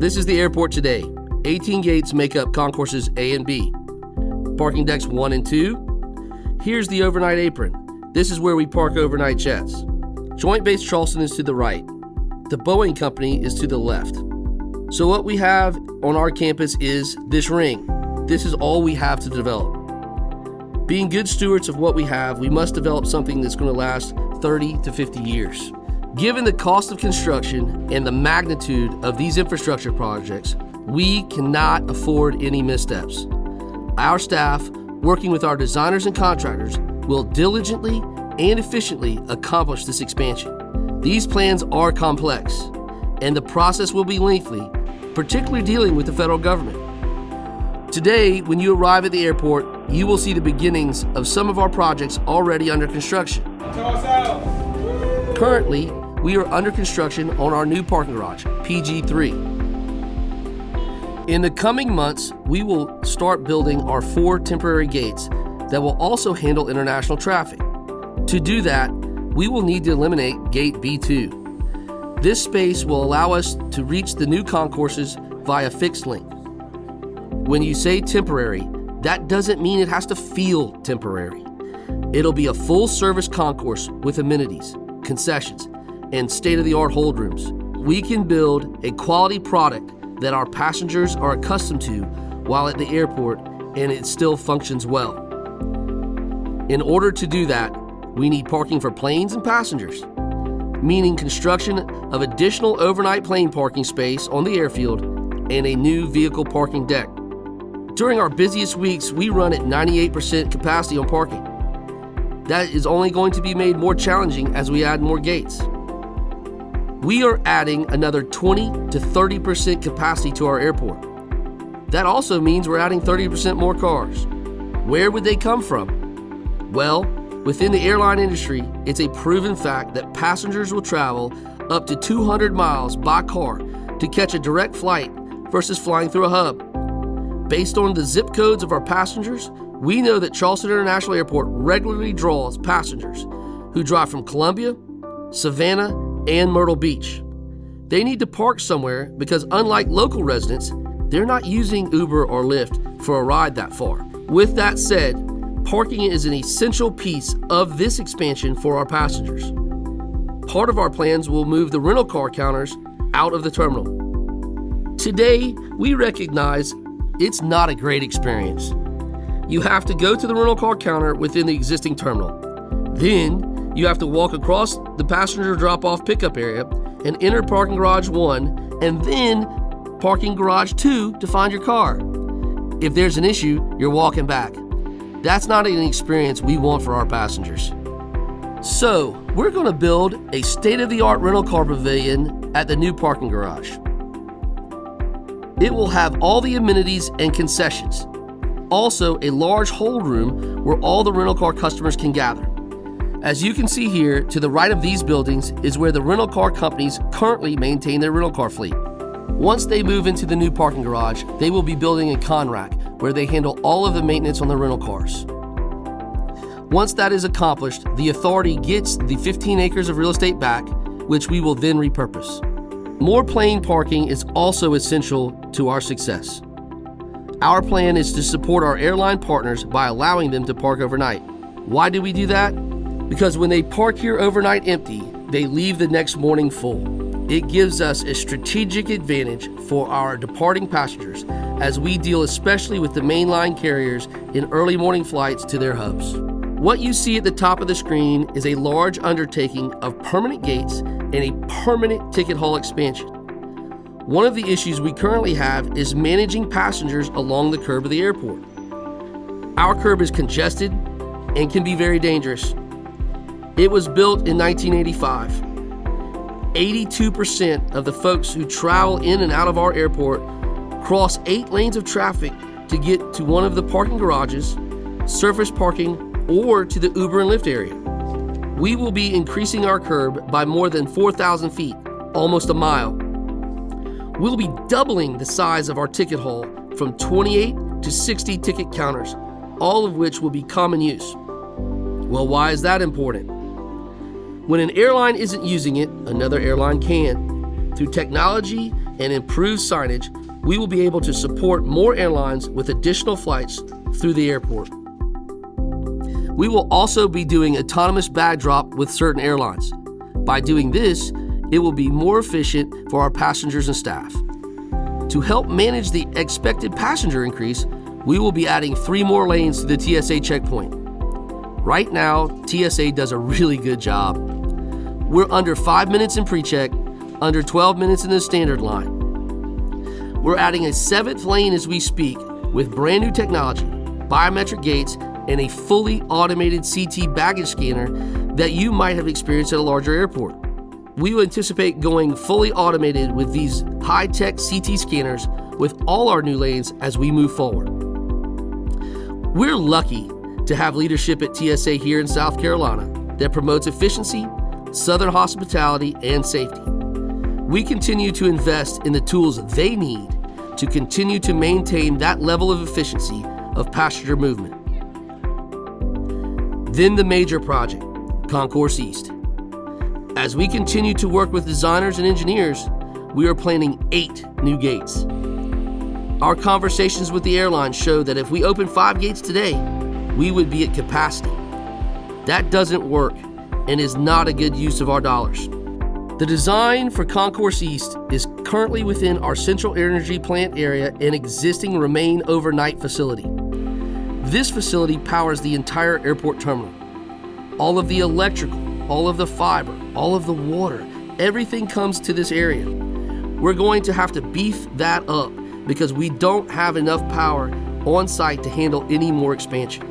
This is the airport today. 18 gates make up concourses A and B. Parking decks 1 and 2. Here's the overnight apron. This is where we park overnight jets. Joint Base Charleston is to the right. The Boeing Company is to the left. So what we have on our campus is this ring. This is all we have to develop. Being good stewards of what we have, we must develop something that's going to last 30 to 50 years. Given the cost of construction and the magnitude of these infrastructure projects, we cannot afford any missteps. Our staff, working with our designers and contractors, will diligently and efficiently accomplish this expansion. These plans are complex, and the process will be lengthy, particularly dealing with the federal government. Today, when you arrive at the airport, you will see the beginnings of some of our projects already under construction. Currently, we are under construction on our new parking garage, PG3. In the coming months, we will start building our 4 temporary gates that will also handle international traffic. To do that, we will need to eliminate Gate B2. This space will allow us to reach the new concourses via fixed link. When you say temporary, that doesn't mean it has to feel temporary. It'll be a full-service concourse with amenities, concessions, and state-of-the-art hold rooms. We can build a quality product that our passengers are accustomed to while at the airport, and it still functions well. In order to do that, we need parking for planes and passengers, meaning construction of additional overnight plane parking space on the airfield and a new vehicle parking deck. During our busiest weeks, we run at 98% capacity on parking. That is only going to be made more challenging as we add more gates. We are adding another 20 to 30% capacity to our airport. That also means we're adding 30% more cars. Where would they come from? Well, within the airline industry, it's a proven fact that passengers will travel up to 200 miles by car to catch a direct flight versus flying through a hub. Based on the zip codes of our passengers, we know that Charleston International Airport regularly draws passengers who drive from Columbia, Savannah, and Myrtle Beach. They need to park somewhere because unlike local residents, they're not using Uber or Lyft for a ride that far. With that said, parking is an essential piece of this expansion for our passengers. Part of our plans will move the rental car counters out of the terminal. Today, we recognize it's not a great experience. You have to go to the rental car counter within the existing terminal. Then, you have to walk across the passenger drop-off pickup area and enter parking garage 1 and then parking garage 2 to find your car. If there's an issue, you're walking back. That's not an experience we want for our passengers. So, we're going to build a state-of-the-art rental car pavilion at the new parking garage. It will have all the amenities and concessions. Also, a large hold room where all the rental car customers can gather. As you can see here, to the right of these buildings is where the rental car companies currently maintain their rental car fleet. Once they move into the new parking garage, they will be building a con-rack where they handle all of the maintenance on the rental cars. Once that is accomplished, the authority gets the 15 acres of real estate back, which we will then repurpose. More plane parking is also essential to our success. Our plan is to support our airline partners by allowing them to park overnight. Why do we do that? Because when they park here overnight empty, they leave the next morning full. It gives us a strategic advantage for our departing passengers as we deal especially with the mainline carriers in early morning flights to their hubs. What you see at the top of the screen is a large undertaking of permanent gates and a permanent ticket hall expansion. One of the issues we currently have is managing passengers along the curb of the airport. Our curb is congested and can be very dangerous. It was built in 1985. 82% of the folks who travel in and out of our airport cross 8 lanes of traffic to get to one of the parking garages, surface parking, or to the Uber and Lyft area. We will be increasing our curb by more than 4,000 feet, almost a mile. We'll be doubling the size of our ticket hall from 28 to 60 ticket counters, all of which will be common use. Well, why is that important? When an airline isn't using it, another airline can. Through technology and improved signage, we will be able to support more airlines with additional flights through the airport. We will also be doing autonomous bag drop with certain airlines. By doing this, it will be more efficient for our passengers and staff. To help manage the expected passenger increase, we will be adding 3 more lanes to the TSA checkpoint. Right now, TSA does a really good job. We're under 5 minutes in pre-check, under 12 minutes in the standard line. We're adding a 7th lane as we speak with brand new technology, biometric gates, and a fully automated CT baggage scanner that you might have experienced at a larger airport. We will anticipate going fully automated with these high-tech CT scanners with all our new lanes as we move forward. We're lucky to have leadership at TSA here in South Carolina that promotes efficiency, Southern hospitality, and safety. We continue to invest in the tools they need to continue to maintain that level of efficiency of passenger movement. Then the major project, Concourse East. As we continue to work with designers and engineers, we are planning 8 new gates. Our conversations with the airlines show that if we open 5 gates today, we would be at capacity. That doesn't work and is not a good use of our dollars. The design for Concourse East is currently within our Central Energy Plant area and existing Remain Overnight facility. This facility powers the entire airport terminal. All of the electrical, all of the fiber, all of the water, everything comes to this area. We're going to have to beef that up because we don't have enough power on site to handle any more expansion.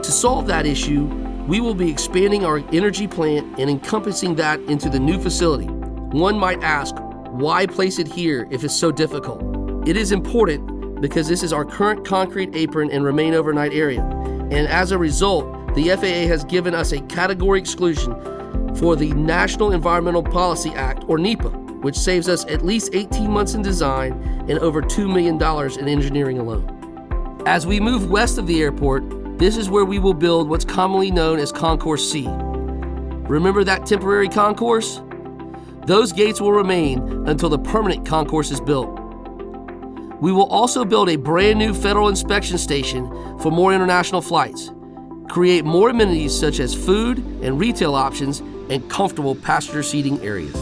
To solve that issue, we will be expanding our energy plant and encompassing that into the new facility. One might ask, why place it here if it's so difficult? It is important because this is our current concrete apron and Remain Overnight area. And as a result, the FAA has given us a category exclusion for the National Environmental Policy Act, or NEPA, which saves us at least 18 months in design and over $2 million in engineering alone. As we move west of the airport, this is where we will build what's commonly known as Concourse C. Remember that temporary concourse? Those gates will remain until the permanent concourse is built. We will also build a brand new federal inspection station for more international flights, create more amenities such as food and retail options, and comfortable passenger seating areas.